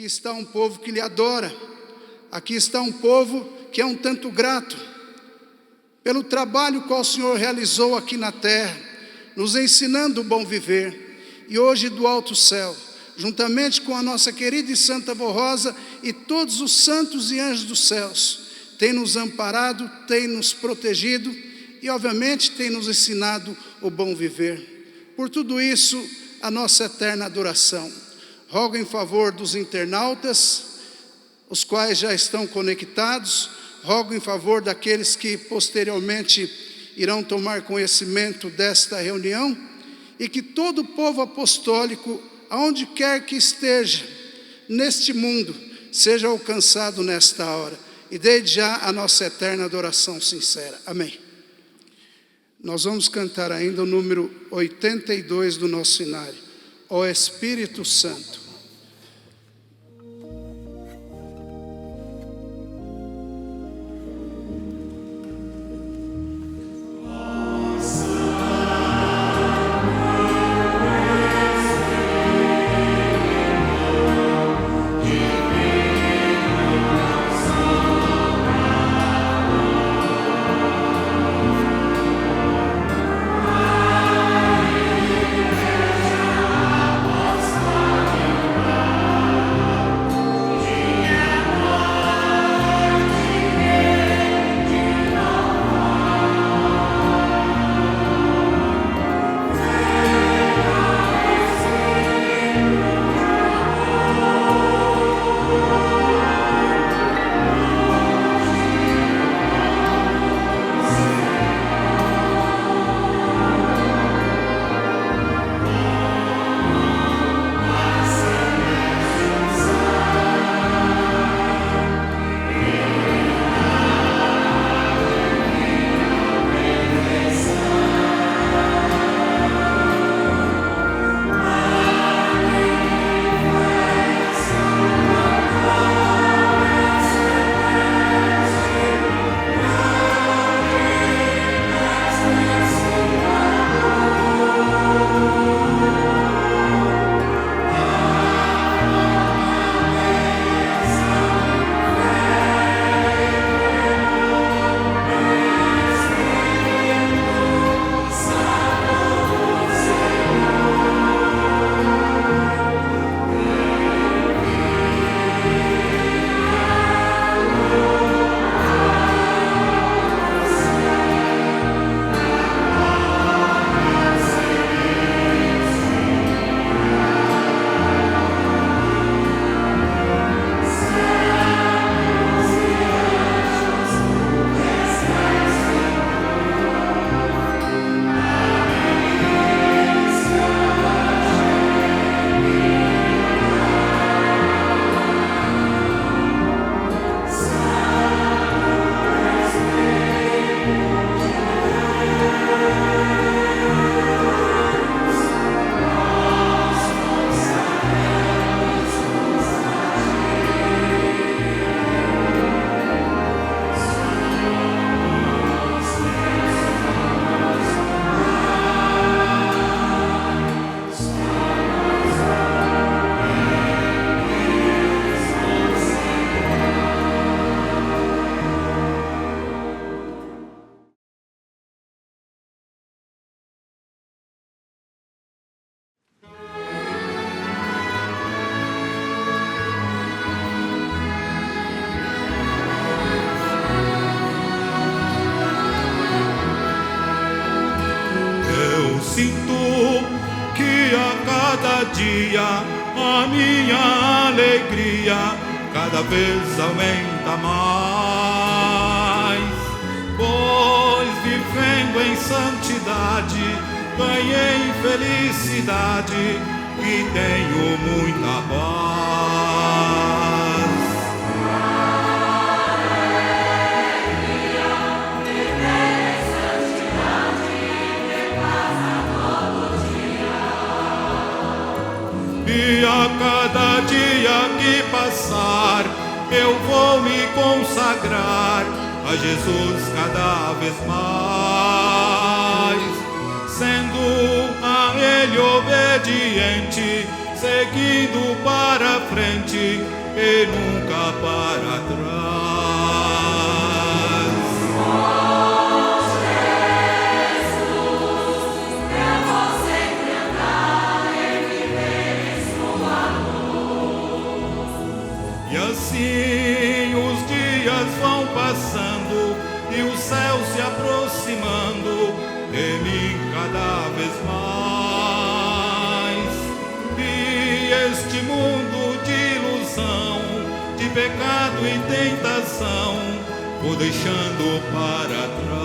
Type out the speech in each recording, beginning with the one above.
Aqui está um povo que lhe adora. Aqui está um povo que é um tanto grato pelo trabalho que o Senhor realizou aqui na terra, nos ensinando o bom viver. E hoje do alto céu, juntamente com a nossa querida e santa Vó Rosa e todos os santos e anjos dos céus, tem nos amparado, tem nos protegido e obviamente tem nos ensinado o bom viver. Por tudo isso, a nossa eterna adoração. Rogo em favor dos internautas, os quais já estão conectados. Rogo em favor daqueles que posteriormente irão tomar conhecimento desta reunião, e que todo o povo apostólico, aonde quer que esteja neste mundo, seja alcançado nesta hora. E desde já a nossa eterna adoração sincera. Amém. Nós vamos cantar ainda o número 82 do nosso cenário. Ó Espírito Santo. dia a minha alegria cada vez aumenta mais, pois vivendo em santidade ganhei felicidade e tenho muita paz. E a cada dia que passar, eu vou me consagrar a Jesus cada vez mais, sendo a Ele obediente, seguindo para frente e nunca para trás. Eu vou sempre andar e viver em sua luz. E assim os dias vão passando e o céu se aproximando de mim cada vez mais. E este mundo de ilusão, de pecado e tentação, vou deixando para trás.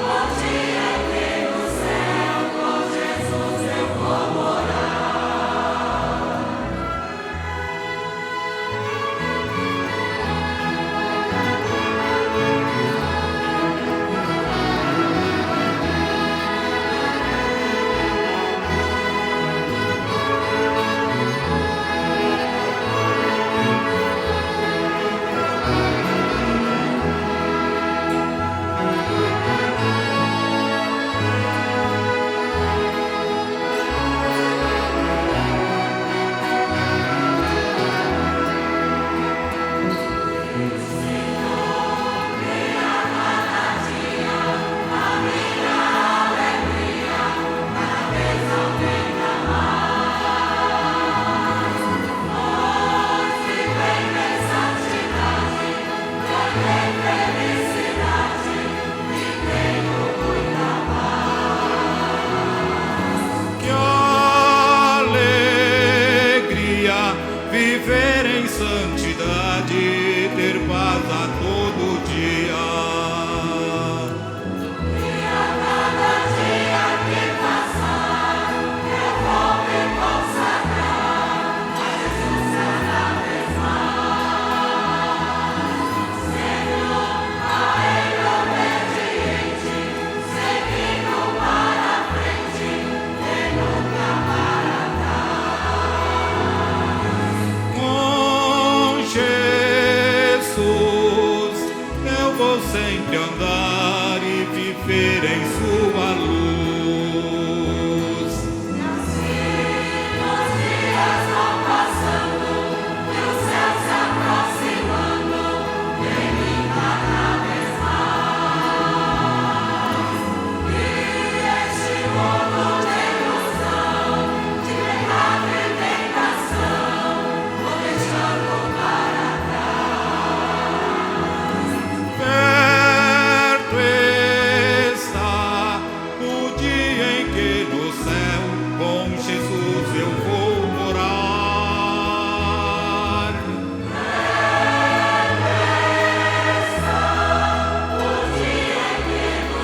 O dia em que no céu com Jesus eu vou morar. Que alegria viver em santidade, ter paz a todo dia. Cada dia que passar, eu vou me consagrar a Jesus cada vez mais. Sendo a Ele obediente, seguindo para frente e nunca para trás. Com Jesus eu vou sempre andar e viver em sua luz. Os dias vão passando e o céu se aproximando de mim cada vez mais. E este mundo de ilusão, de pecado e tentação, vou deixando para trás. Perto está o dia em que no céu com Jesus eu vou morar. O dia em que no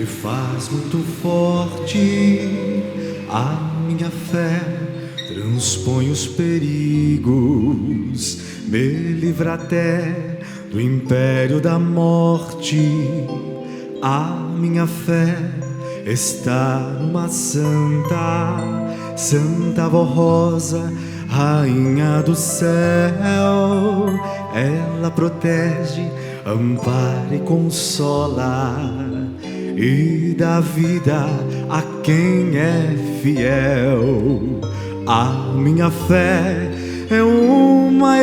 faz muito forte. A minha fé transpõe os perigos, me livra até do império da morte. A minha fé está numa Santa Vó Rosa, Rainha do céu. Ela protege, ampara e consola, e dá vida a quem é fiel. A minha fé é uma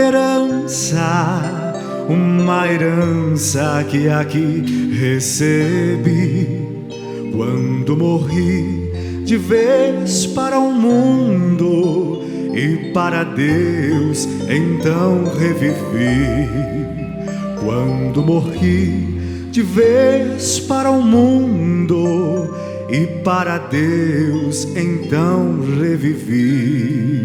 herança que aqui recebi. Quando morri de vez para o mundo e para Deus, então revivi. Quando morri de vez para o mundo e para Deus, então revivi.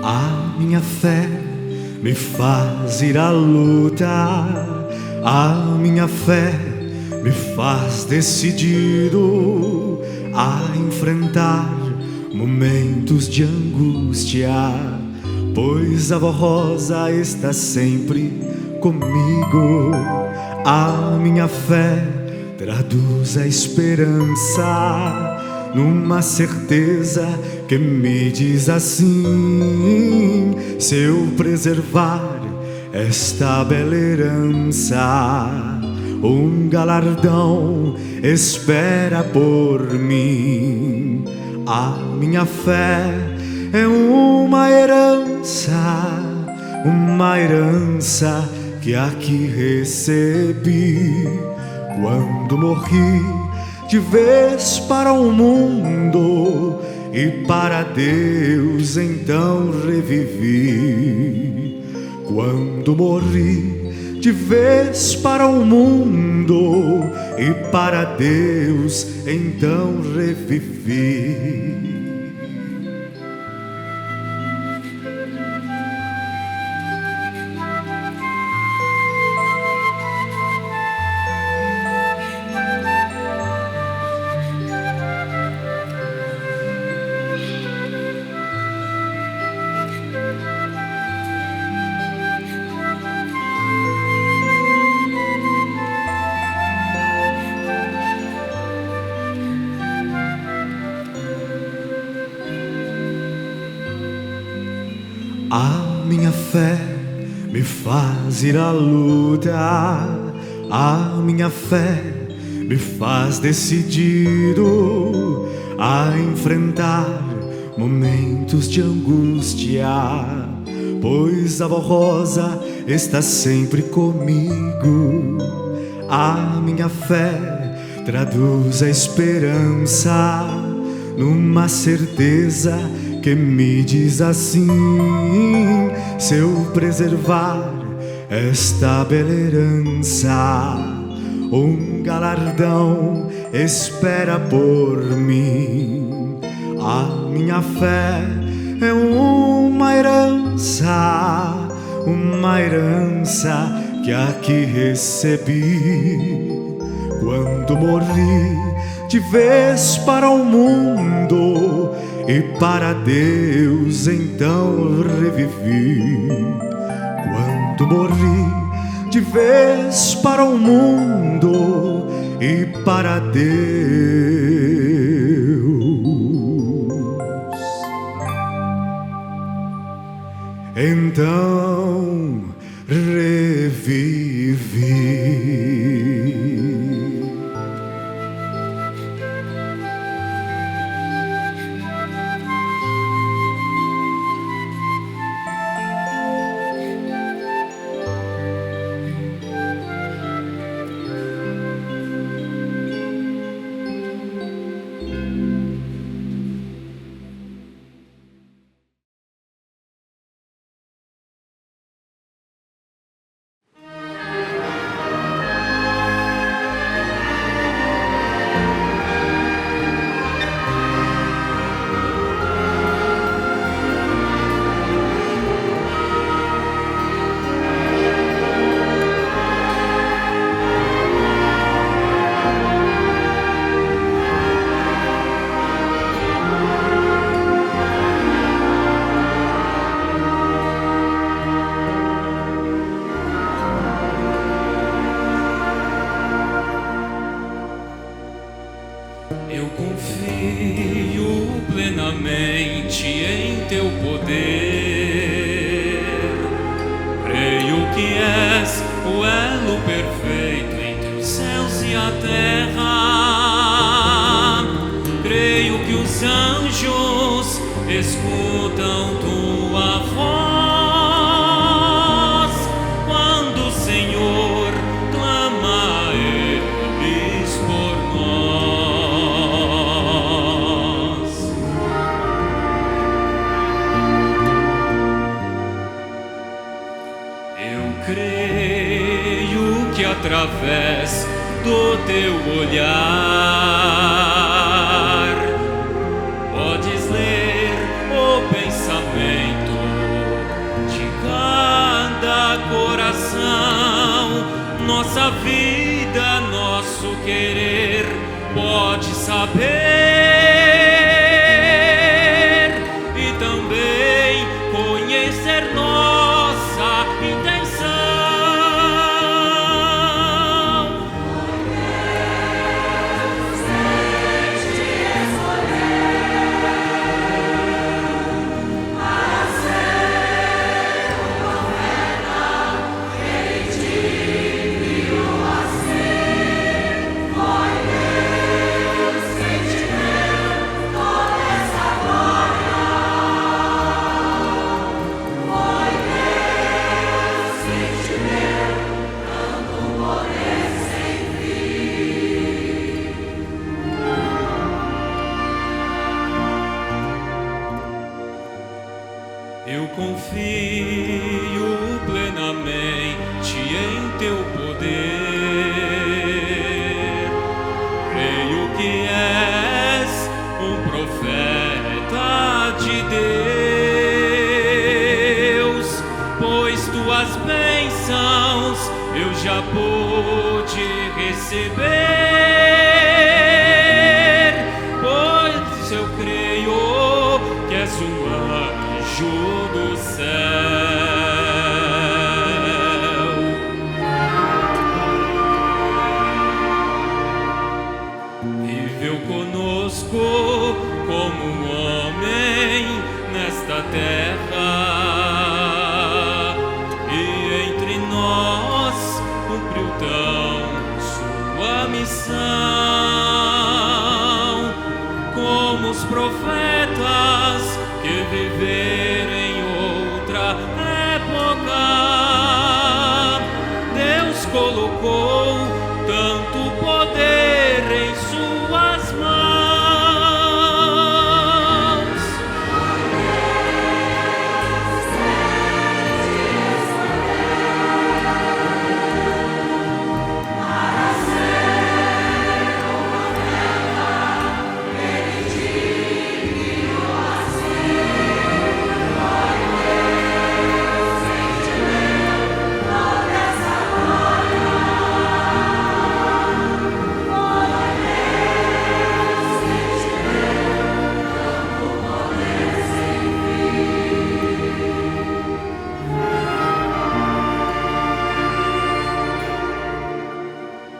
A minha fé me faz ir à luta. A minha fé me faz decidido a enfrentar momentos de angústia, pois a Vó Rosa está sempre comigo. A minha fé traduz a esperança numa certeza que me diz assim: se eu preservar esta bela herança, um galardão espera por mim. A minha fé é uma herança que aqui recebi. Quando morri de vez para o mundo e para Deus, então revivi. Quando morri de vez para o mundo e para Deus, então revivi. A minha fé me faz ir à luta. A minha fé me faz decidido a enfrentar momentos de angústia, pois a Vó Rosa está sempre comigo. A minha fé traduz a esperança numa certeza que me diz assim: se eu preservar esta bela herança, um galardão espera por mim. A minha fé é uma herança que aqui recebi. Quando morri de vez para o mundo e para Deus, então revivi. Quando morri de vez para o mundo e para Deus, então revivi. Creio que és o elo perfeito entre os céus e a terra. Creio que os anjos escutam tua voz quando o Senhor clama a eles por nós. Eu creio que através do teu olhar podes ler o pensamento de cada coração. Nossa vida, nosso querer pode saber e também conhecer nossa intenção. Eu confio plenamente em teu poder. Creio que és um profeta de Deus, pois tuas bênçãos eu já pude receber. Pois eu creio que és um anjo do céu. Viveu conosco como um homem nesta terra e entre nós cumpriu tão sua missão como os profetas que viveram em outra época. Deus colocou tanto poder em suas mãos.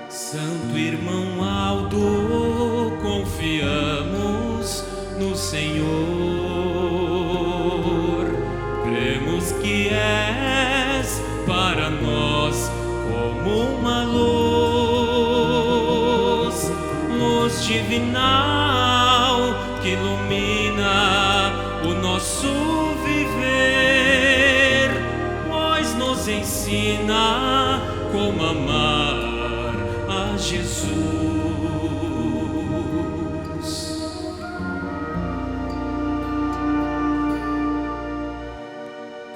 Santo irmão Aldo, confiamos no Senhor. Cremos que és para nós como uma luz, luz divinal que ilumina o nosso viver, pois nos ensina como amar a Jesus.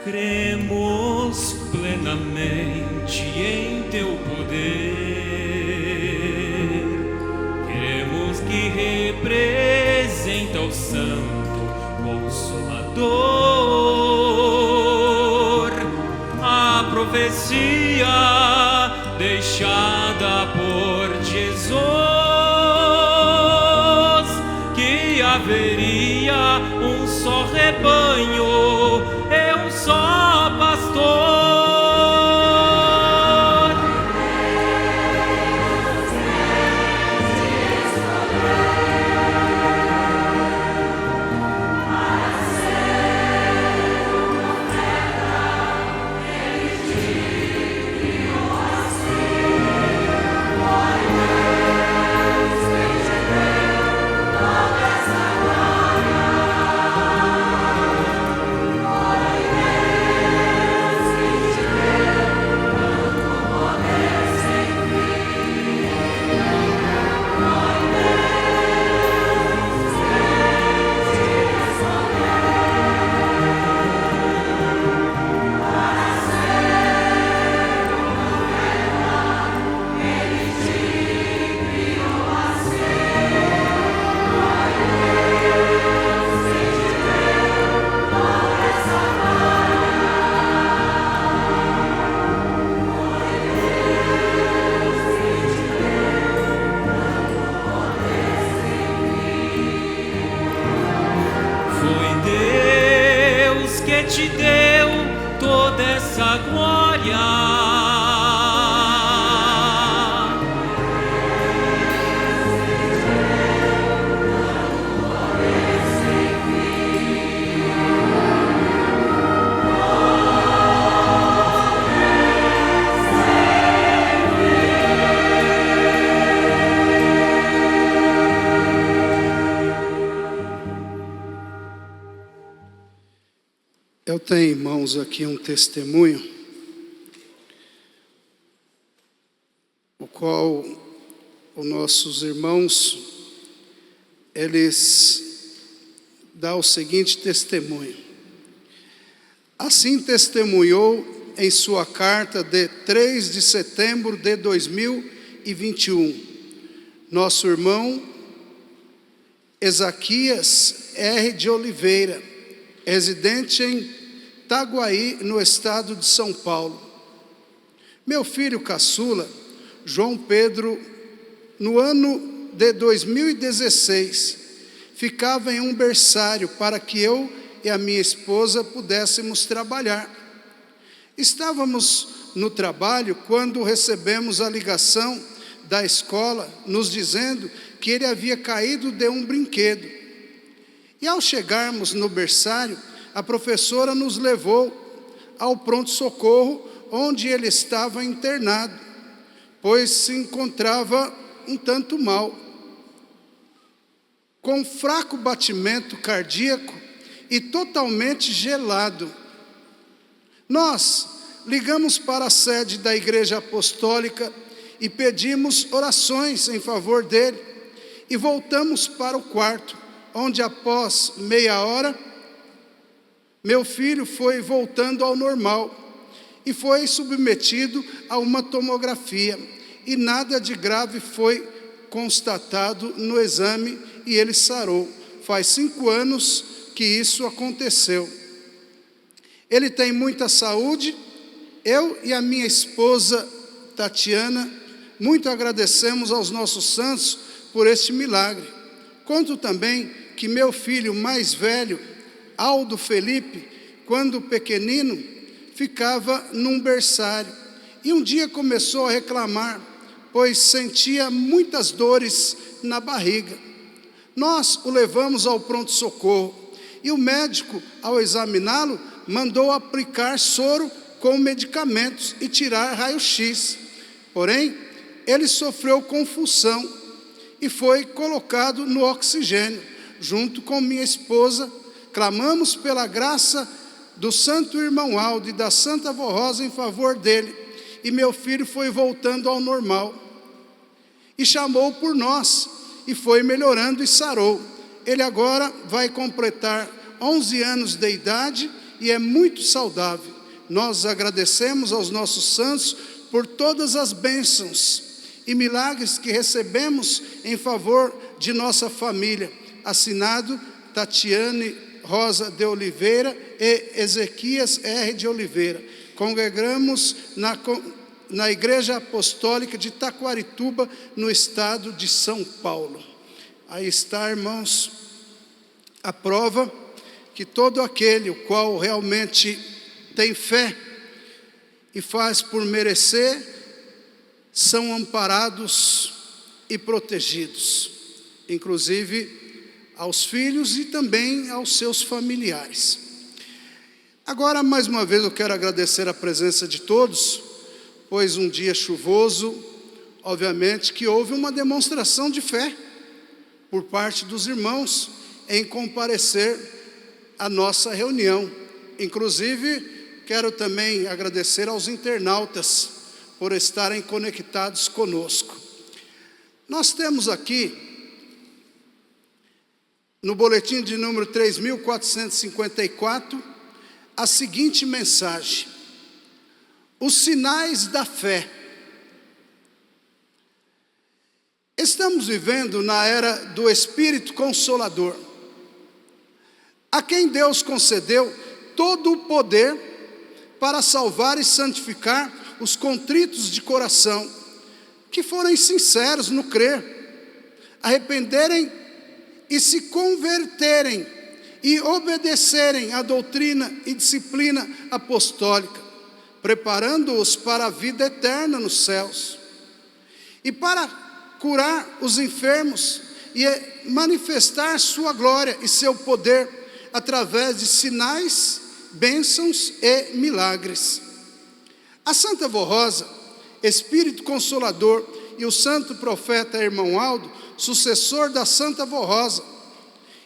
Cremos plenamente em teu poder. Cremos que representa o Santo Consolador, a profecia deixada por Jesus, que haveria um só rebanho e um só pastor. te deu toda essa glória. Eu tenho, irmãos, aqui um testemunho, o qual os nossos irmãos, eles dão o seguinte testemunho. Assim testemunhou em sua carta de 3 de setembro de 2021, nosso irmão Ezequias R. de Oliveira, residente em Itaguaí, no estado de São Paulo. Meu filho caçula, João Pedro, no ano de 2016, ficava em um berçário para que eu e a minha esposa pudéssemos trabalhar. Estávamos no trabalho quando recebemos a ligação da escola nos dizendo que ele havia caído de um brinquedo. E ao chegarmos no berçário, a professora nos levou ao pronto-socorro, onde ele estava internado, pois se encontrava um tanto mal, com fraco batimento cardíaco e totalmente gelado. Nós ligamos para a sede da Igreja Apostólica e pedimos orações em favor dele, e voltamos para o quarto, onde após meia hora, meu filho foi voltando ao normal e foi submetido a uma tomografia, e nada de grave foi constatado no exame e ele sarou. Faz 5 anos que isso aconteceu. Ele tem muita saúde. Eu e a minha esposa Tatiana muito agradecemos aos nossos santos por este milagre. Conto também que meu filho mais velho, Aldo Felipe, quando pequenino, ficava num berçário e um dia começou a reclamar, pois sentia muitas dores na barriga. Nós o levamos ao pronto-socorro e o médico, ao examiná-lo, mandou aplicar soro com medicamentos e tirar raio-x. Porém, ele sofreu convulsão e foi colocado no oxigênio, junto com minha esposa. Clamamos pela graça do santo irmão Aldo e da santa avó Rosa em favor dele, e meu filho foi voltando ao normal, e chamou por nós, e foi melhorando e sarou. Ele agora vai completar 11 anos de idade e é muito saudável. Nós agradecemos aos nossos santos por todas as bênçãos e milagres que recebemos em favor de nossa família. Assinado Tatiane Rosa de Oliveira e Ezequias R. de Oliveira. Congregamos na Igreja Apostólica de Taquarituba, no estado de São Paulo. Aí está, irmãos, a prova que todo aquele o qual realmente tem fé e faz por merecer, são amparados e protegidos, inclusive aos filhos e também aos seus familiares. Agora, mais uma vez, eu quero agradecer a presença de todos, pois um dia chuvoso, obviamente que houve uma demonstração de fé por parte dos irmãos em comparecer à nossa reunião. Inclusive, quero também agradecer aos internautas por estarem conectados conosco. Nós temos aqui, no boletim de número 3.454, a seguinte mensagem: os sinais da fé. Estamos vivendo na era do Espírito Consolador, a quem Deus concedeu todo o poder para salvar e santificar os contritos de coração, que forem sinceros no crer, arrependerem e se converterem e obedecerem à doutrina e disciplina apostólica, preparando-os para a vida eterna nos céus, e para curar os enfermos e manifestar sua glória e seu poder através de sinais, bênçãos e milagres. A Santa Avó Rosa, Espírito Consolador, e o santo profeta irmão Aldo, sucessor da Santa Avó Rosa,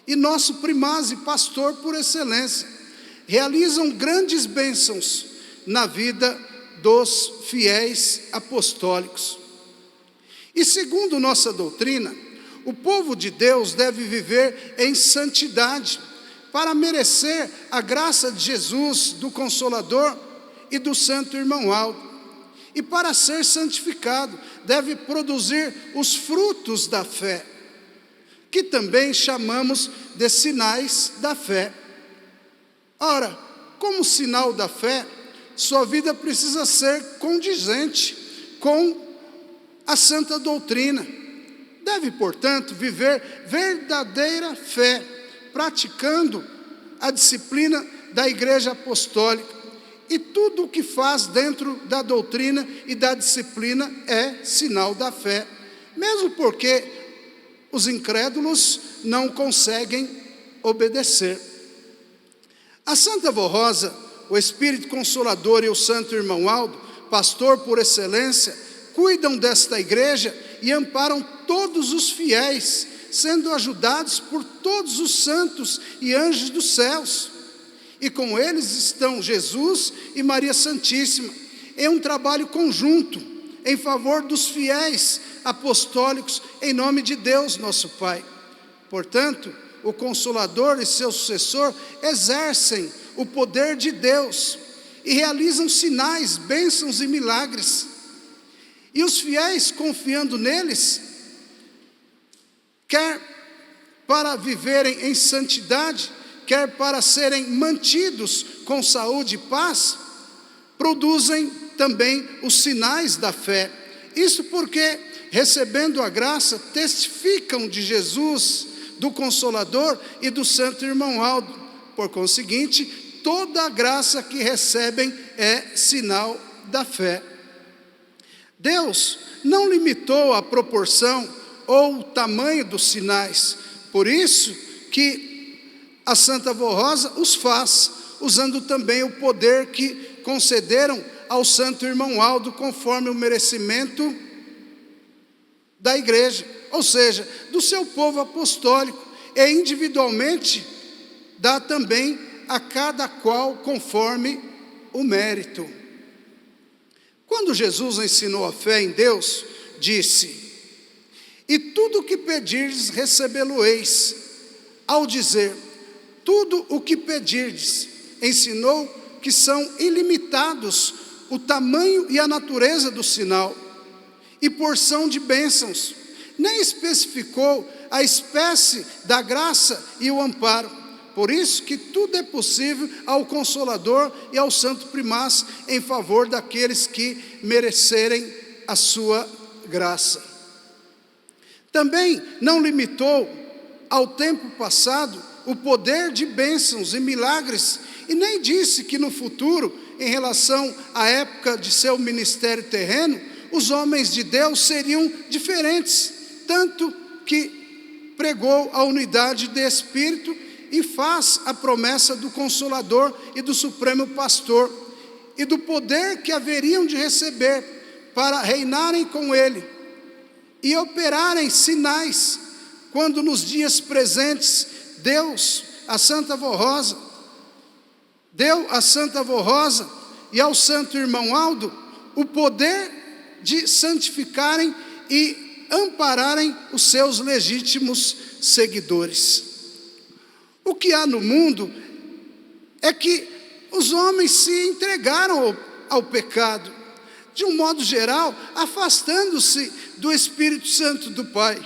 e nosso primaz e pastor por excelência, realizam grandes bênçãos na vida dos fiéis apostólicos. E segundo nossa doutrina, o povo de Deus deve viver em santidade para merecer a graça de Jesus, do Consolador e do santo irmão Aldo. E para ser santificado, deve produzir os frutos da fé, que também chamamos de sinais da fé. Ora, como sinal da fé, sua vida precisa ser condizente com a santa doutrina. Deve, portanto, viver verdadeira fé, praticando a disciplina da Igreja Apostólica. E tudo o que faz dentro da doutrina e da disciplina é sinal da fé, mesmo porque os incrédulos não conseguem obedecer. A Santa Avó Rosa, o Espírito Consolador e o santo irmão Aldo, pastor por excelência, cuidam desta igreja e amparam todos os fiéis, sendo ajudados por todos os santos e anjos dos céus. E com eles estão Jesus e Maria Santíssima, em um trabalho conjunto, em favor dos fiéis apostólicos, em nome de Deus, nosso Pai. Portanto, o Consolador e seu sucessor exercem o poder de Deus e realizam sinais, bênçãos e milagres. E os fiéis, confiando neles, quer para viverem em santidade, quer para serem mantidos com saúde e paz, produzem também os sinais da fé. Isso porque, recebendo a graça, testificam de Jesus, do Consolador e do santo irmão Aldo. Por conseguinte, toda a graça que recebem é sinal da fé. Deus não limitou a proporção ou o tamanho dos sinais, por isso que a Santa Avó Rosa os faz, usando também o poder que concederam ao santo irmão Aldo, conforme o merecimento da igreja, ou seja, do seu povo apostólico, e individualmente dá também a cada qual conforme o mérito. Quando Jesus ensinou a fé em Deus, disse: "E tudo o que pedirdes, recebê-lo-eis", ao dizer tudo o que pedirdes, ensinou que são ilimitados o tamanho e a natureza do sinal e porção de bênçãos. Nem especificou a espécie da graça e o amparo. Por isso que tudo é possível ao Consolador e ao Santo Primaz, em favor daqueles que merecerem a sua graça. Também não limitou ao tempo passado o poder de bênçãos e milagres, e nem disse que no futuro, em relação à época de seu ministério terreno, os homens de Deus seriam diferentes, tanto que pregou a unidade de Espírito e faz a promessa do Consolador e do Supremo Pastor, e do poder que haveriam de receber para reinarem com ele e operarem sinais, quando nos dias presentes Deus, a Santa Avó Rosa, deu à Santa Avó Rosa e ao santo irmão Aldo o poder de santificarem e ampararem os seus legítimos seguidores. O que há no mundo é que os homens se entregaram ao pecado, de um modo geral, afastando-se do Espírito Santo do Pai.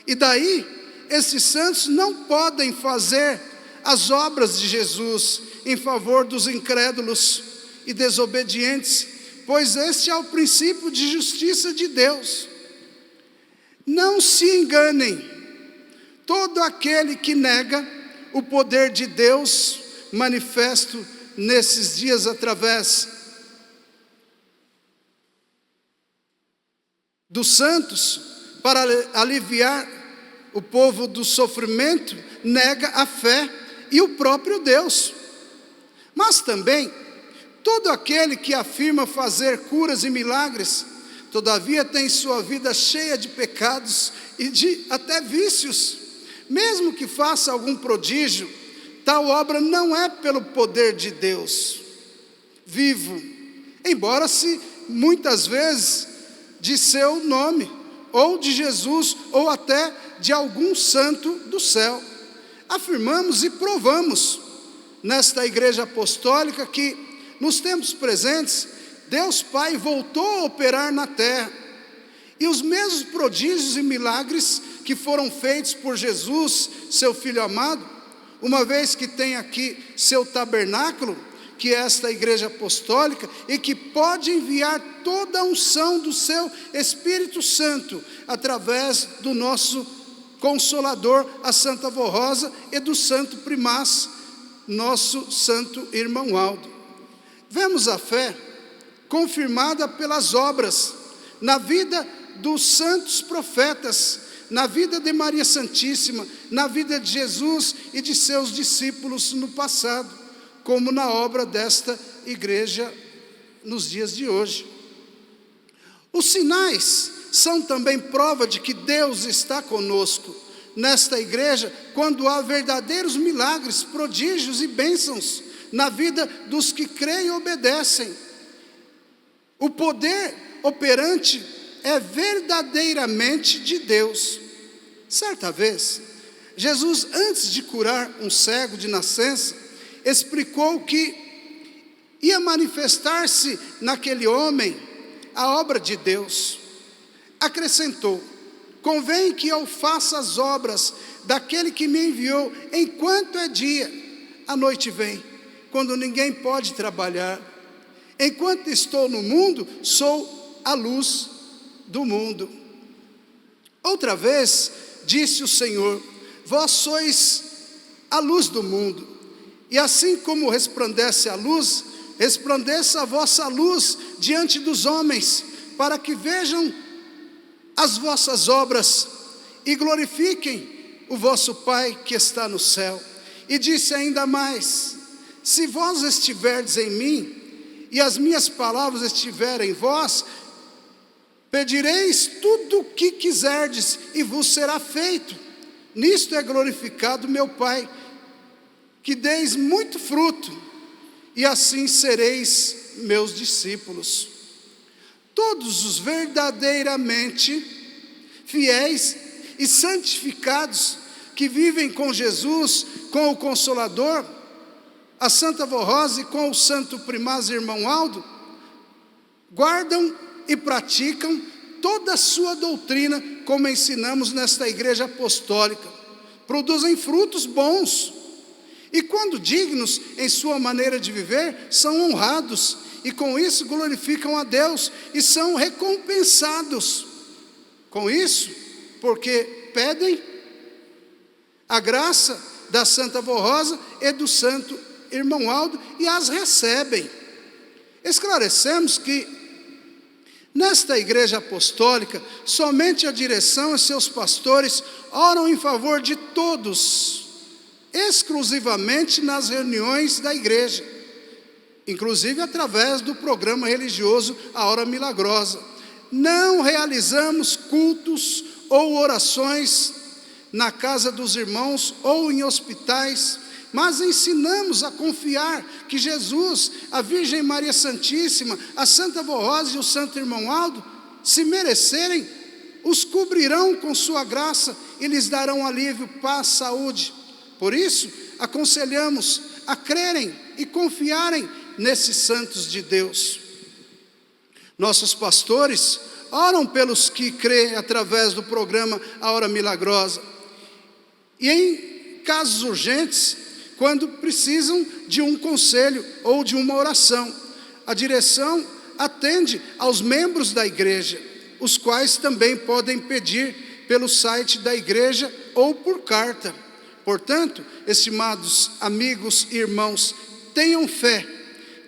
E daí, esses santos não podem fazer as obras de Jesus em favor dos incrédulos e desobedientes, pois este é o princípio de justiça de Deus. Não se enganem, todo aquele que nega o poder de Deus manifesto nesses dias através dos santos para aliviar o povo do sofrimento, nega a fé e o próprio Deus. Mas também, todo aquele que afirma fazer curas e milagres, todavia tem sua vida cheia de pecados e de até vícios. Mesmo que faça algum prodígio, tal obra não é pelo poder de Deus vivo, embora se muitas vezes de seu nome, ou de Jesus, ou até de algum santo do céu. Afirmamos e provamos nesta igreja apostólica que, nos tempos presentes, Deus Pai voltou a operar na terra, e os mesmos prodígios e milagres que foram feitos por Jesus, seu Filho amado, uma vez que tem aqui seu tabernáculo, que é esta igreja apostólica, e que pode enviar toda a unção do seu Espírito Santo, através do nosso Consolador, a Santa Avó Rosa, e do Santo Primaz, nosso Santo Irmão Aldo. Vemos a fé confirmada pelas obras, na vida dos santos profetas, na vida de Maria Santíssima, na vida de Jesus e de seus discípulos no passado, como na obra desta igreja nos dias de hoje. Os sinais são também prova de que Deus está conosco nesta igreja, quando há verdadeiros milagres, prodígios e bênçãos na vida dos que creem e obedecem. O poder operante é verdadeiramente de Deus. Certa vez, Jesus, antes de curar um cego de nascença, explicou que ia manifestar-se naquele homem a obra de Deus. Acrescentou: convém que eu faça as obras daquele que me enviou enquanto é dia. A noite vem, quando ninguém pode trabalhar. Enquanto estou no mundo, sou a luz do mundo. Outra vez, disse o Senhor: vós sois a luz do mundo, e assim como resplandece a luz, resplandeça a vossa luz diante dos homens, para que vejam as vossas obras e glorifiquem o vosso Pai que está no céu. E disse ainda mais: se vós estiverdes em mim, e as minhas palavras estiverem em vós, pedireis tudo o que quiserdes, e vos será feito. Nisto é glorificado meu Pai, que deis muito fruto, e assim sereis meus discípulos. Todos os verdadeiramente fiéis e santificados que vivem com Jesus, com o Consolador, a Santa Avó Rosa e com o Santo Primaz Irmão Aldo, guardam e praticam toda a sua doutrina, como ensinamos nesta igreja apostólica. Produzem frutos bons, e quando dignos em sua maneira de viver, são honrados, e com isso glorificam a Deus, e são recompensados com isso, porque pedem a graça da Santa Avó Rosa e do Santo Irmão Aldo, e as recebem. Esclarecemos que nesta igreja apostólica, somente a direção e seus pastores oram em favor de todos, exclusivamente nas reuniões da igreja, inclusive através do programa religioso A Hora Milagrosa. Não realizamos cultos ou orações na casa dos irmãos ou em hospitais, mas ensinamos a confiar que Jesus, a Virgem Maria Santíssima, a Santa Avó Rosa e o Santo Irmão Aldo, se merecerem, os cobrirão com sua graça e lhes darão alívio, paz, saúde. Por isso, aconselhamos a crerem e confiarem nesses santos de Deus. Nossos pastores oram pelos que creem através do programa A Hora Milagrosa. E em casos urgentes, quando precisam de um conselho ou de uma oração, a direção atende aos membros da igreja, os quais também podem pedir pelo site da igreja ou por carta. Portanto, estimados amigos e irmãos, tenham fé,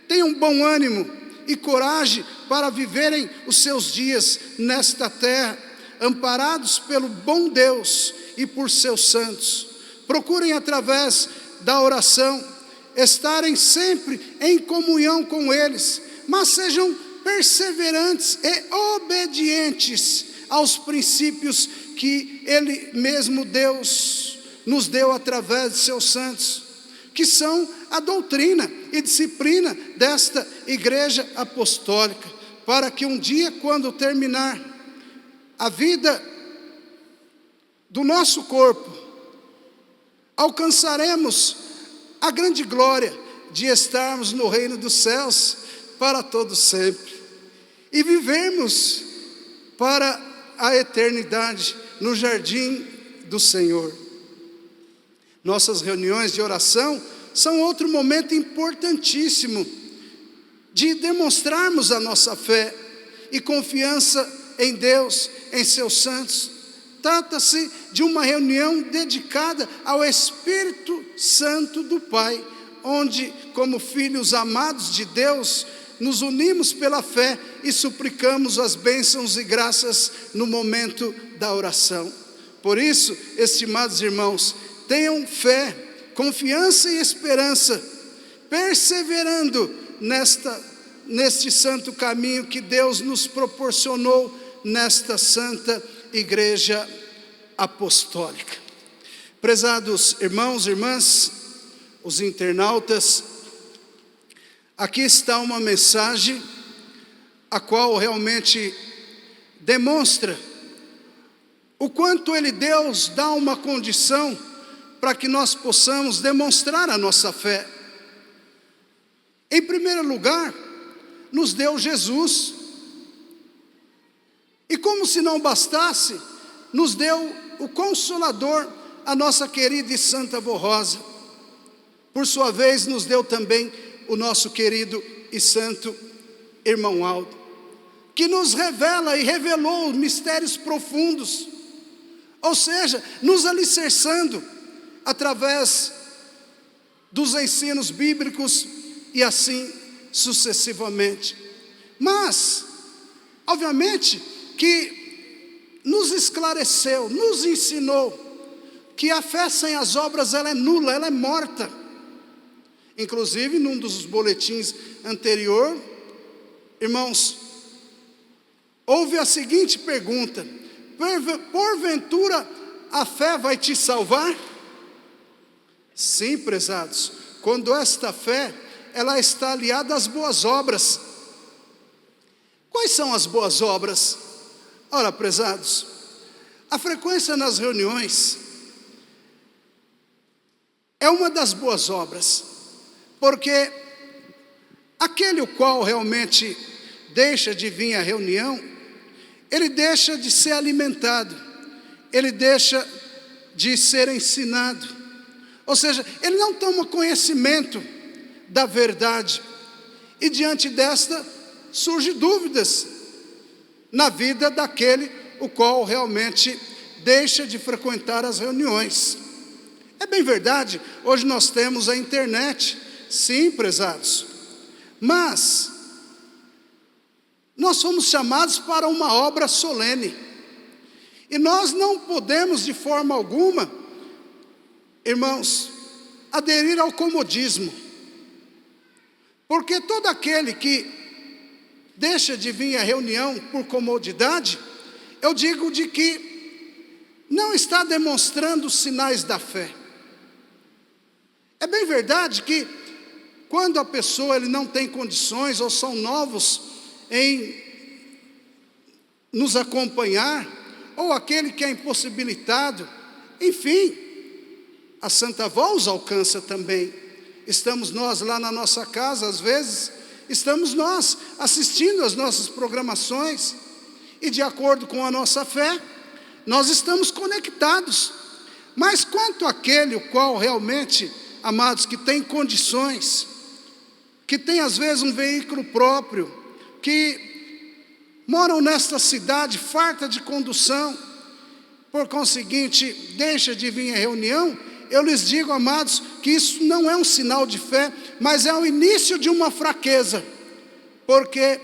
tenham bom ânimo e coragem para viverem os seus dias nesta terra, amparados pelo bom Deus e por seus santos. Procurem, através da oração, estarem sempre em comunhão com eles, mas sejam perseverantes e obedientes aos princípios que Ele mesmo, Deus, nos deu através de seus santos, que são a doutrina e disciplina desta igreja apostólica, para que um dia, quando terminar a vida do nosso corpo, alcançaremos a grande glória de estarmos no reino dos céus para todo sempre e vivermos para a eternidade no jardim do Senhor. Nossas reuniões de oração são outro momento importantíssimo de demonstrarmos a nossa fé e confiança em Deus, em seus santos. Trata-se de uma reunião dedicada ao Espírito Santo do Pai, onde, como filhos amados de Deus, nos unimos pela fé e suplicamos as bênçãos e graças no momento da oração. Por isso, estimados irmãos, tenham fé, confiança e esperança, perseverando neste santo caminho que Deus nos proporcionou nesta santa igreja apostólica. Prezados irmãos e irmãs, os internautas, aqui está uma mensagem a qual realmente demonstra o quanto Deus dá uma condição para que nós possamos demonstrar a nossa fé. Em primeiro lugar, nos deu Jesus. E como se não bastasse, nos deu o Consolador, a nossa querida e santa avó Rosa. Por sua vez, nos deu também o nosso querido e santo irmão Aldo, que nos revela e revelou mistérios profundos, ou seja, nos alicerçando através dos ensinos bíblicos e assim sucessivamente. Mas, obviamente, que nos esclareceu, nos ensinou que a fé sem as obras ela é nula, ela é morta. Inclusive, num dos boletins anterior, irmãos, houve a seguinte pergunta: porventura a fé vai te salvar? Sim, prezados, quando esta fé, ela está aliada às boas obras. Quais são as boas obras? Ora, prezados, a frequência nas reuniões é uma das boas obras, porque aquele o qual realmente deixa de vir à reunião, ele deixa de ser alimentado, ele deixa de ser ensinado, ou seja, ele não toma conhecimento da verdade, e diante desta surgem dúvidas na vida daquele o qual realmente deixa de frequentar as reuniões. É bem verdade, hoje nós temos a internet, sim, prezados, mas nós fomos chamados para uma obra solene, e nós não podemos de forma alguma, irmãos, aderir ao comodismo, porque todo aquele que deixa de vir à reunião por comodidade, eu digo de que não está demonstrando sinais da fé. É bem verdade que quando a pessoa ele não tem condições ou são novos em nos acompanhar, ou aquele que é impossibilitado, enfim, a Santa Avó os alcança também. Estamos nós lá na nossa casa, às vezes, estamos nós assistindo às nossas programações, e de acordo com a nossa fé, nós estamos conectados. Mas quanto àquele o qual realmente, amados, que tem condições, que tem às vezes um veículo próprio, que moram nesta cidade farta de condução, por conseguinte, deixa de vir à reunião, eu lhes digo, amados, que isso não é um sinal de fé, mas é o início de uma fraqueza, porque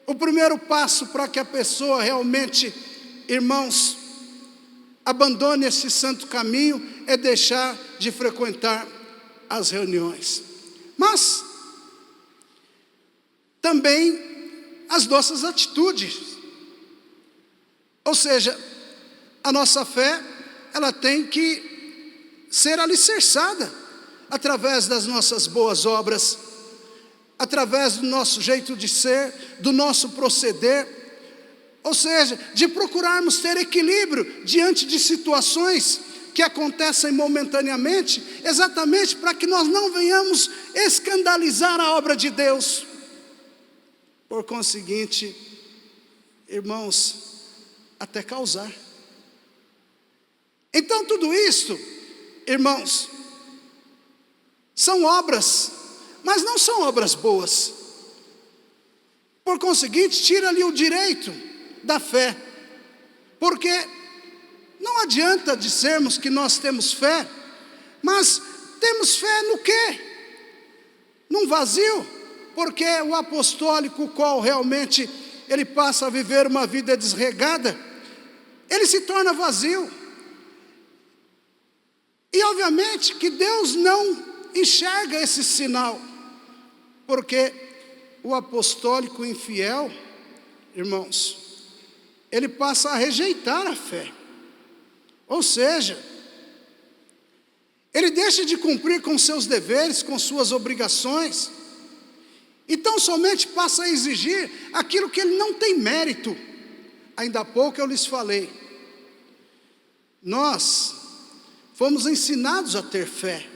o primeiro passo para que a pessoa realmente, irmãos, abandone esse santo caminho é deixar de frequentar as reuniões. Mas também as nossas atitudes, ou seja, a nossa fé, ela tem que ser alicerçada através das nossas boas obras, através do nosso jeito de ser, do nosso proceder, ou seja, de procurarmos ter equilíbrio diante de situações que acontecem momentaneamente, exatamente para que nós não venhamos escandalizar a obra de Deus. Por conseguinte, irmãos, até causar. Então tudo isso, irmãos, são obras, mas não são obras boas. Por conseguinte, tira ali o direito da fé, porque não adianta dizermos que nós temos fé, mas temos fé no quê? Num vazio, porque o apostólico, o qual realmente ele passa a viver uma vida desregada, ele se torna vazio. E obviamente que Deus não enxerga esse sinal, porque o apostólico infiel, irmãos, ele passa a rejeitar a fé. Ou seja, ele deixa de cumprir com seus deveres, com suas obrigações, e tão somente passa a exigir aquilo que ele não tem mérito. Ainda há pouco eu lhes falei, nós fomos ensinados a ter fé,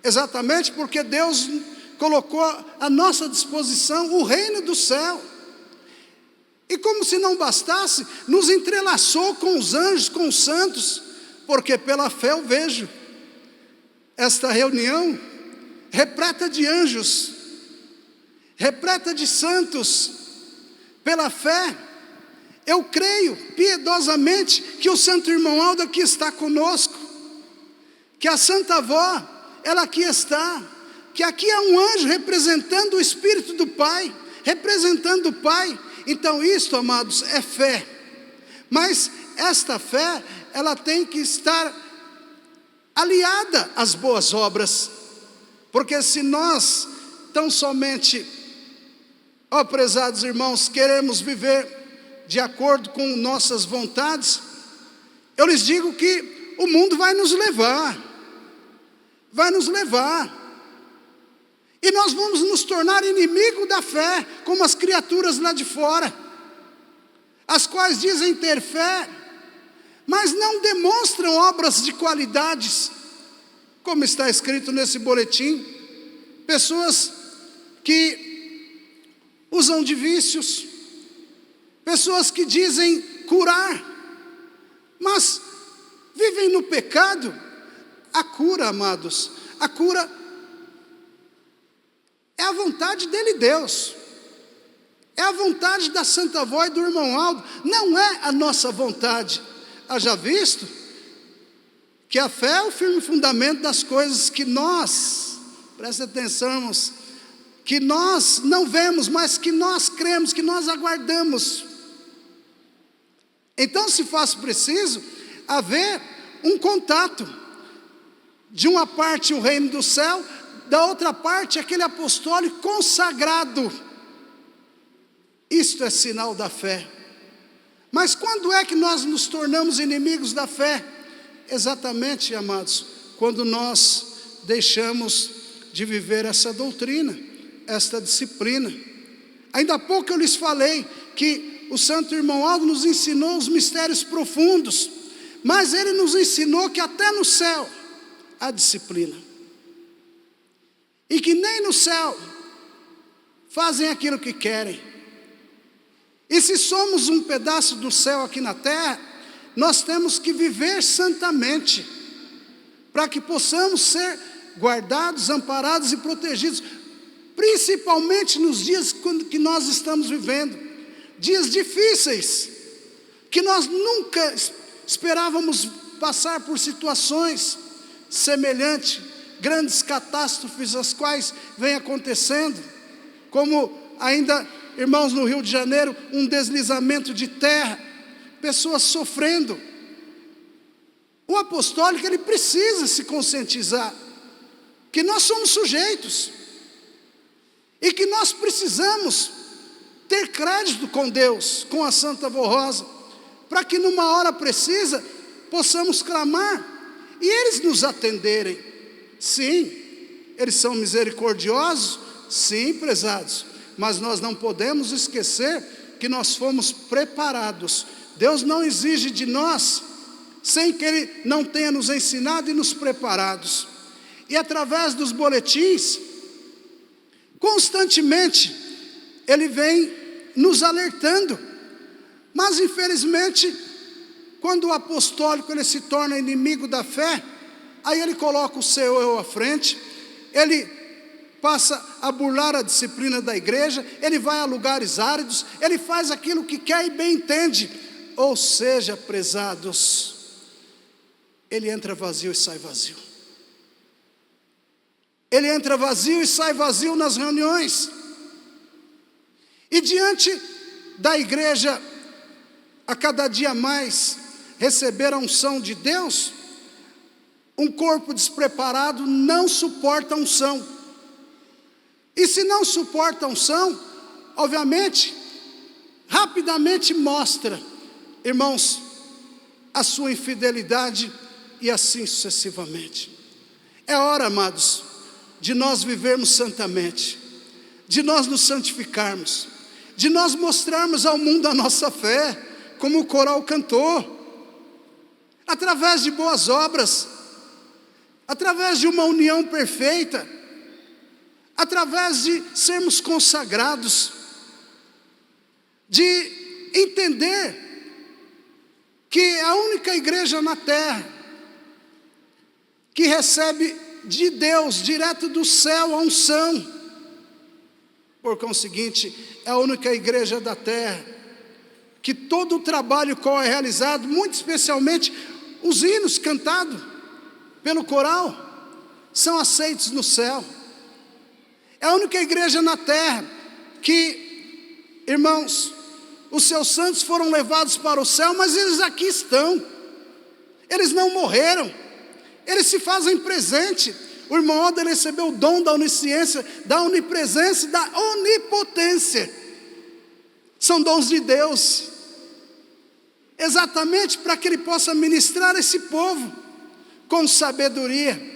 exatamente porque Deus colocou à nossa disposição o reino do céu, e como se não bastasse, nos entrelaçou com os anjos, com os santos, porque pela fé eu vejo esta reunião repleta de anjos, repleta de santos. Pela fé eu creio piedosamente que o santo irmão Aldo aqui está conosco, que a santa avó, ela aqui está, que aqui há um anjo representando o Espírito do Pai, representando o Pai. Então isto, amados, é fé, mas esta fé, ela tem que estar aliada às boas obras, porque se nós tão somente, ó prezados irmãos, queremos viver de acordo com nossas vontades, eu lhes digo que o mundo vai nos levar, e nós vamos nos tornar inimigo da fé, como as criaturas lá de fora, as quais dizem ter fé, mas não demonstram obras de qualidades, como está escrito nesse boletim. Pessoas que usam de vícios, pessoas que dizem curar, mas vivem no pecado. A cura, amados, a cura é a vontade dele, Deus, é a vontade da santa avó e do irmão Aldo, não é a nossa vontade. Haja visto que a fé é o firme fundamento das coisas que nós, presta atenção, irmãos, que nós não vemos, mas que nós cremos, que nós aguardamos. Então se faz preciso haver um contato, de uma parte o reino do céu, da outra parte aquele apostólico consagrado. Isto é sinal da fé. Mas quando é que nós nos tornamos inimigos da fé? Exatamente, amados, quando nós deixamos de viver essa doutrina, esta disciplina. Ainda há pouco eu lhes falei que o santo irmão Aldo nos ensinou os mistérios profundos, mas ele nos ensinou que até no céu há disciplina, e que nem no céu fazem aquilo que querem. E se somos um pedaço do céu aqui na terra, nós temos que viver santamente, para que possamos ser guardados, amparados e protegidos, principalmente nos dias que nós estamos vivendo, dias difíceis, que nós nunca esperávamos passar por situações semelhante, grandes catástrofes as quais vem acontecendo, como ainda, irmãos, no Rio de Janeiro, um deslizamento de terra, pessoas sofrendo. O apostólico, ele precisa se conscientizar que nós somos sujeitos e que nós precisamos ter crédito com Deus, com a Santa Vó Rosa, para que numa hora precisa possamos clamar e eles nos atenderem. Sim, eles são misericordiosos, sim, prezados, mas nós não podemos esquecer que nós fomos preparados. Deus não exige de nós sem que Ele não tenha nos ensinado e nos preparados. E através dos boletins, constantemente, Ele vem nos alertando. Mas infelizmente, quando o apostólico ele se torna inimigo da fé, aí ele coloca o seu eu à frente, ele passa a burlar a disciplina da igreja, ele vai a lugares áridos, ele faz aquilo que quer e bem entende. Ou seja, prezados, ele entra vazio e sai vazio. Ele entra vazio e sai vazio nas reuniões. E diante da igreja, a cada dia mais, receber a unção de Deus, um corpo despreparado não suporta a unção. E se não suporta a unção, obviamente, rapidamente mostra, irmãos, a sua infidelidade e assim sucessivamente. É hora, amados, de nós vivermos santamente, de nós nos santificarmos, de nós mostrarmos ao mundo a nossa fé, como o coral cantou, através de boas obras, através de uma união perfeita, através de sermos consagrados, de entender que é a única igreja na terra que recebe de Deus, direto do céu, a unção. Por conseguinte, é a única igreja da terra que todo o trabalho qual é realizado, muito especialmente os hinos cantados pelo coral, são aceitos no céu. É a única igreja na terra que, irmãos, os seus santos foram levados para o céu, mas eles aqui estão. Eles não morreram. Eles se fazem presente. O irmão Alder recebeu o dom da onisciência, da onipresença e da onipotência. São dons de Deus, exatamente para que Ele possa ministrar esse povo com sabedoria.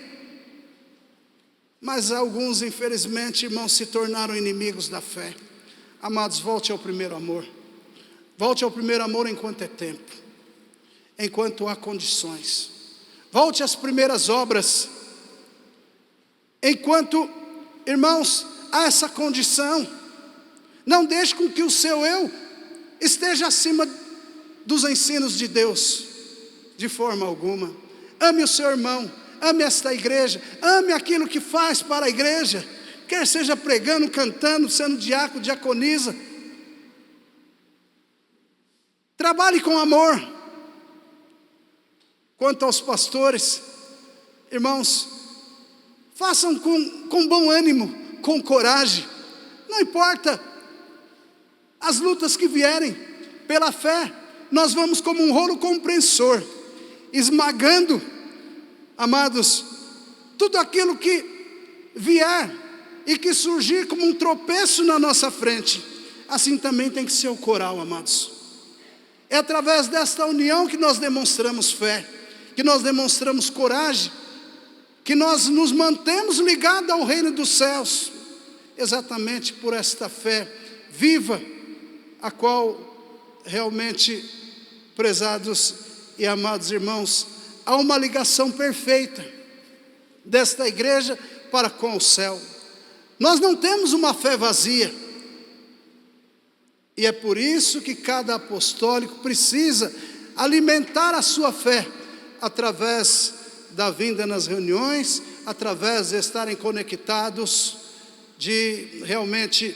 Mas alguns, infelizmente, irmãos, se tornaram inimigos da fé. Amados, volte ao primeiro amor. Volte ao primeiro amor enquanto é tempo, enquanto há condições. Volte às primeiras obras, enquanto, irmãos, há essa condição. Não deixe com que o seu eu esteja acima dos ensinos de Deus, de forma alguma. Ame o seu irmão, ame esta igreja, ame aquilo que faz para a igreja, quer seja pregando, cantando, sendo diácono, diaconisa. Trabalhe com amor. Quanto aos pastores, irmãos, façam com bom ânimo, com coragem. Não importa as lutas que vierem, pela fé, nós vamos como um rolo compressor, esmagando, amados, tudo aquilo que vier e que surgir como um tropeço na nossa frente. Assim também tem que ser o coral, amados. É através desta união que nós demonstramos fé, que nós demonstramos coragem, que nós nos mantemos ligados ao reino dos céus, exatamente por esta fé viva, a qual realmente, prezados e amados irmãos, há uma ligação perfeita desta igreja para com o céu. Nós não temos uma fé vazia, e é por isso que cada apostólico precisa alimentar a sua fé, através da vinda nas reuniões, através de estarem conectados, de realmente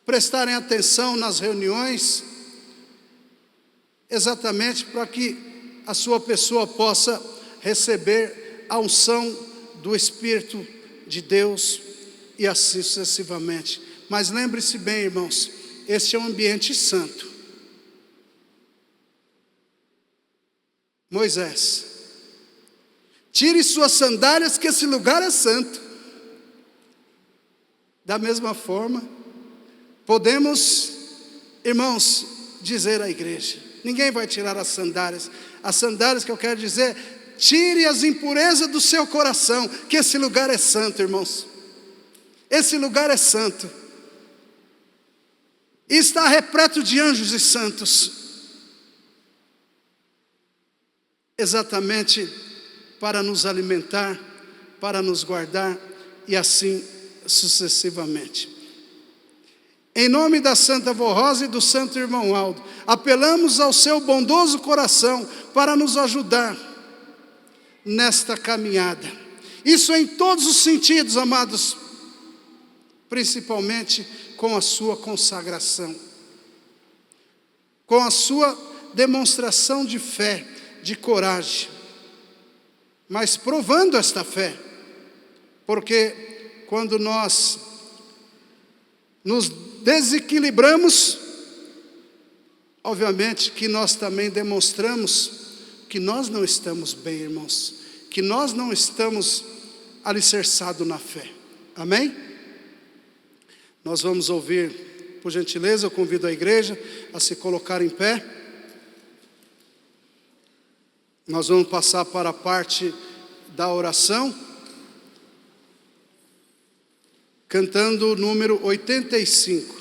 prestarem atenção nas reuniões, exatamente para que a sua pessoa possa receber a unção do Espírito de Deus e assim sucessivamente. Mas lembre-se bem, irmãos, este é um ambiente santo. Moisés, tire suas sandálias, que esse lugar é santo. Da mesma forma, podemos, irmãos, dizer à igreja: ninguém vai tirar as sandálias que eu quero dizer, tire as impurezas do seu coração, que esse lugar é santo, irmãos. Esse lugar é santo, e está repleto de anjos e santos, exatamente para nos alimentar, para nos guardar, e assim sucessivamente. Em nome da Santa Avó Rosa e do Santo Irmão Aldo, apelamos ao seu bondoso coração para nos ajudar nesta caminhada. Isso em todos os sentidos, amados, principalmente com a sua consagração, com a sua demonstração de fé, de coragem, mas provando esta fé, porque quando nós nos desequilibramos, obviamente que nós também demonstramos que nós não estamos bem, irmãos, que nós não estamos alicerçados na fé. Amém? Nós vamos ouvir, por gentileza, eu convido a igreja a se colocar em pé. Nós vamos passar para a parte da oração, cantando o número 85,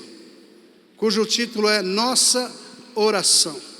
cujo título é Nossa Oração.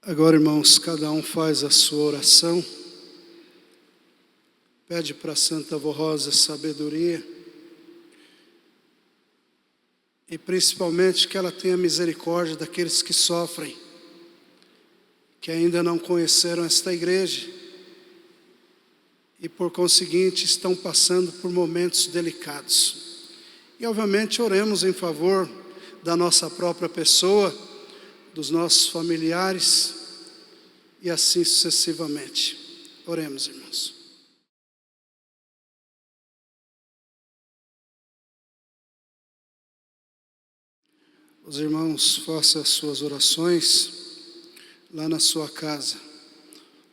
Agora, irmãos, cada um faz a sua oração, pede para a Santa Avó Rosa sabedoria, e principalmente que ela tenha misericórdia daqueles que sofrem, que ainda não conheceram esta igreja, e por conseguinte estão passando por momentos delicados. E obviamente oremos em favor da nossa própria pessoa, dos nossos familiares, e assim sucessivamente. Oremos, irmãos. Os irmãos, façam as suas orações lá na sua casa.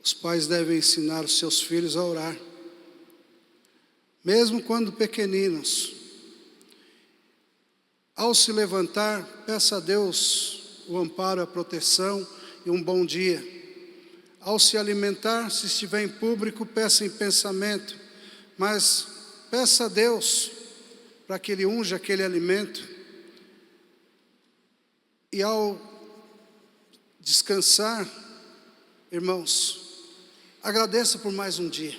Os pais devem ensinar os seus filhos a orar, mesmo quando pequeninos. Ao se levantar, peça a Deus o amparo, a proteção e um bom dia. Ao se alimentar, se estiver em público, peça em pensamento, mas peça a Deus para que Ele unja aquele alimento. E ao descansar, irmãos, agradeça por mais um dia.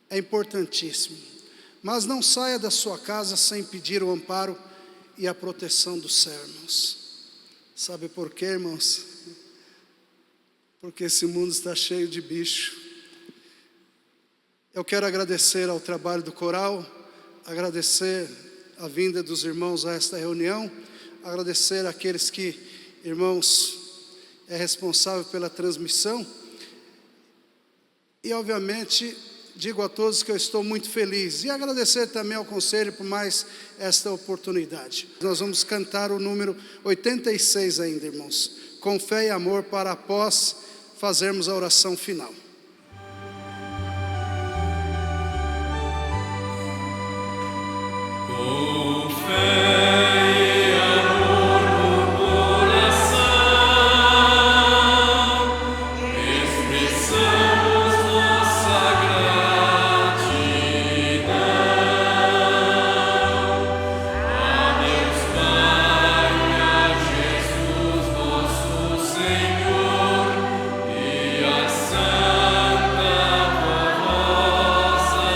É importantíssimo. Mas não saia da sua casa sem pedir o amparo e a proteção do céu, irmãos. Sabe por quê, irmãos? Porque esse mundo está cheio de bicho. Eu quero agradecer ao trabalho do coral, agradecer a vinda dos irmãos a esta reunião, agradecer àqueles que, irmãos, é responsável pela transmissão. E obviamente digo a todos que eu estou muito feliz, e agradecer também ao conselho por mais esta oportunidade. Nós vamos cantar o número 86 ainda, irmãos, com fé e amor, para após fazermos a oração final. Com fé e amor no coração, expressamos nossa gratidão a Deus Pai, a Jesus nosso Senhor e a Santa Rosa,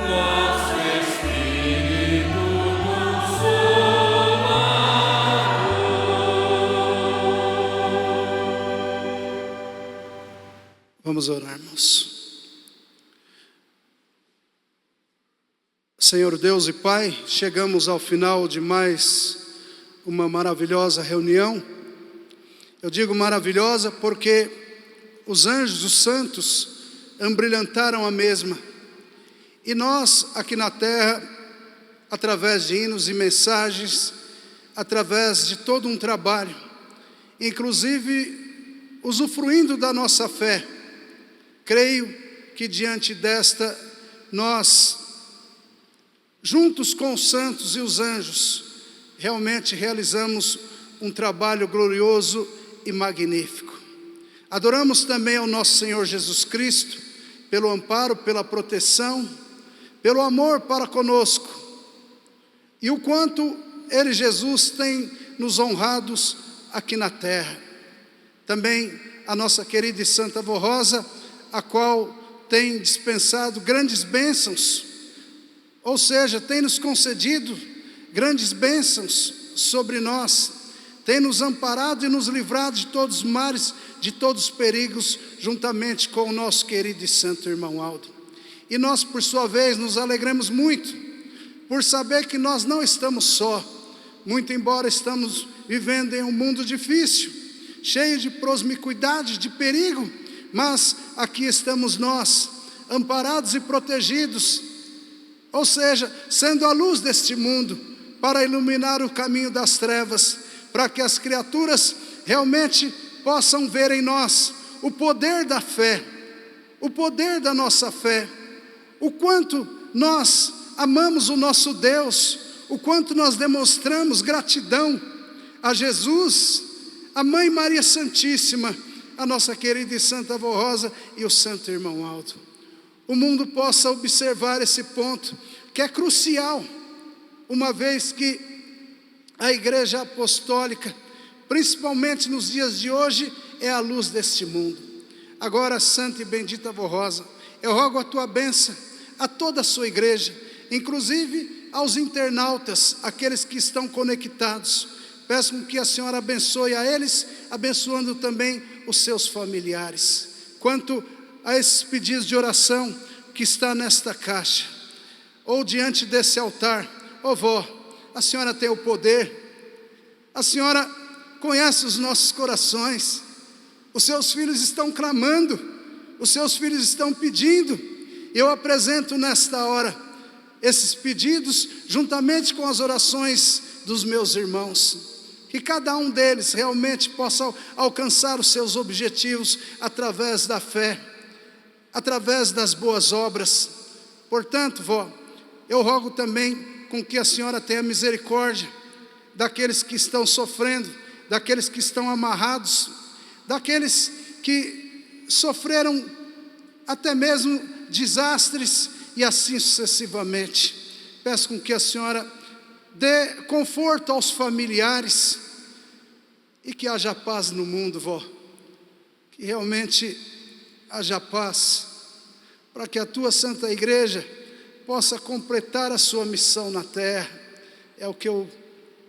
nosso Espírito Consolador. Vamos orar, irmãos. Senhor Deus e Pai, chegamos ao final de mais uma maravilhosa reunião. Eu digo maravilhosa porque os anjos, os santos, embrilhantaram a mesma. E nós, aqui na terra, através de hinos e mensagens, através de todo um trabalho, inclusive usufruindo da nossa fé, creio que diante desta, nós, juntos com os santos e os anjos, realmente realizamos um trabalho glorioso e magnífico. Adoramos também ao nosso Senhor Jesus Cristo, pelo amparo, pela proteção, pelo amor para conosco, e o quanto Ele, Jesus, tem nos honrados aqui na terra. Também a nossa querida e santa Avó Rosa, a qual tem dispensado grandes bênçãos, ou seja, tem nos concedido grandes bênçãos sobre nós, tem nos amparado e nos livrado de todos os males, de todos os perigos, juntamente com o nosso querido e santo irmão Aldo. E nós, por sua vez, nos alegramos muito, por saber que nós não estamos só, muito embora estamos vivendo em um mundo difícil, cheio de promiscuidade, de perigo, mas aqui estamos nós, amparados e protegidos, ou seja, sendo a luz deste mundo, para iluminar o caminho das trevas, para que as criaturas realmente possam ver em nós o poder da fé, o poder da nossa fé, o quanto nós amamos o nosso Deus, o quanto nós demonstramos gratidão a Jesus, a Mãe Maria Santíssima, a nossa querida e santa Avó Rosa e o santo irmão Aldo. O mundo possa observar esse ponto, que é crucial, uma vez que a Igreja Apostólica, principalmente nos dias de hoje, é a luz deste mundo. Agora, santa e bendita Avó Rosa, eu rogo a tua bênção a toda a sua igreja, inclusive aos internautas, aqueles que estão conectados. Peço que a senhora abençoe a eles, abençoando também os seus familiares. Quanto a esses pedidos de oração que está nesta caixa, ou diante desse altar, ó vó, a senhora tem o poder, a senhora conhece os nossos corações, os seus filhos estão clamando, os seus filhos estão pedindo, eu apresento nesta hora esses pedidos, juntamente com as orações dos meus irmãos, que cada um deles realmente possa alcançar os seus objetivos através da fé, através das boas obras. Portanto, vó, eu rogo também com que a senhora tenha misericórdia daqueles que estão sofrendo, daqueles que estão amarrados, daqueles que sofreram até mesmo desastres e assim sucessivamente. Peço com que a senhora dê conforto aos familiares e que haja paz no mundo, vó. Que realmente haja paz, para que a tua Santa Igreja possa completar a sua missão na terra. É o que eu,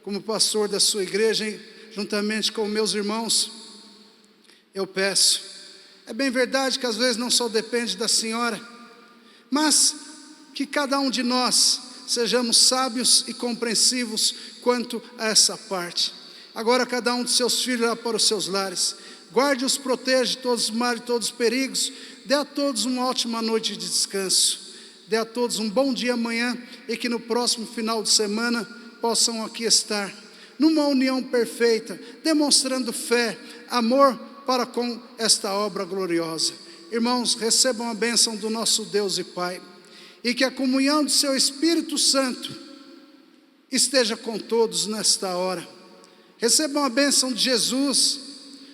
como pastor da sua igreja, juntamente com meus irmãos, eu peço. É bem verdade que às vezes não só depende da senhora, mas que cada um de nós sejamos sábios e compreensivos quanto a essa parte. Agora cada um de seus filhos lá para os seus lares. Guarde-os, proteja de todos os males, de todos os perigos. Dê a todos uma ótima noite de descanso. Dê a todos um bom dia amanhã e que no próximo final de semana possam aqui estar numa união perfeita, demonstrando fé, amor para com esta obra gloriosa. Irmãos, recebam a bênção do nosso Deus e Pai, e que a comunhão do seu Espírito Santo esteja com todos nesta hora. Recebam a bênção de Jesus,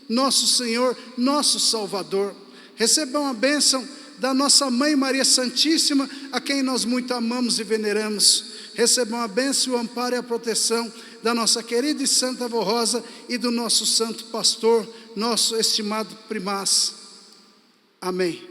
nosso Senhor, nosso Salvador. Recebam a bênção da nossa Mãe Maria Santíssima, a quem nós muito amamos e veneramos. Recebam a bênção, o amparo e a proteção da nossa querida e santa avó Rosa e do nosso santo pastor, nosso estimado primaz. Amém.